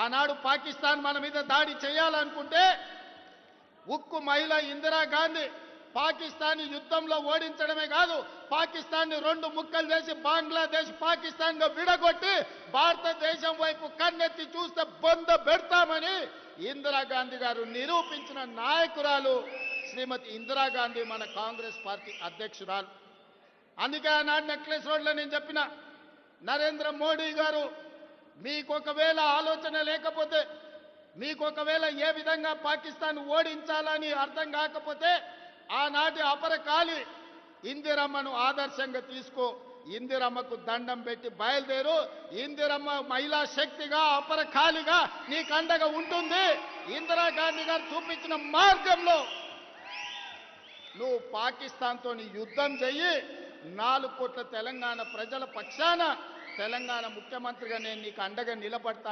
ఆనాడు పాకిస్తాన్ మన మీద దాడి చేయాలనుకుంటే ఉక్కు మహిళ ఇందిరాగాంధీ పాకిస్తాన్ యుద్ధంలో ఓడించడమే కాదు, పాకిస్తాన్ ని 2 ముక్కలు చేసి బంగ్లాదేశ్ పాకిస్తాన్ గా విడగొట్టి భారతదేశం వైపు కన్నెత్తి చూస్తే బొంద పెడతామని ఇందిరాగాంధీ గారు నిరూపించిన నాయకురాలు శ్రీమతి ఇందిరాగాంధీ మన కాంగ్రెస్ పార్టీ అధ్యక్షురాలు. అందుకే ఆనాడు నెక్లెస్ రోడ్లో నేను చెప్పిన, నరేంద్ర మోడీ గారు మీకొకవేళ ఆలోచన లేకపోతే, మీకొకవేళ ఏ విధంగా పాకిస్తాన్ ఓడించాలని అర్థం కాకపోతే ఆనాటి అపరకాలి ఇందిరమ్మను ఆదర్శంగా తీసుకో, ఇందిరమ్మకు దండం పెట్టి బయలుదేరు. ఇందిరమ్మ మహిళా శక్తిగా అపరకాలిగా నీకు అండగా ఉంటుంది. ఇందిరాగాంధీ గారు చూపించిన మార్గంలో నువ్వు పాకిస్తాన్తో యుద్ధం చెయ్యి. 4 కోట్ల తెలంగాణ ప్రజల పక్షాన తెలంగాణ ముఖ్యమంత్రిగా నేను నీకు అండగా నిలబడతా.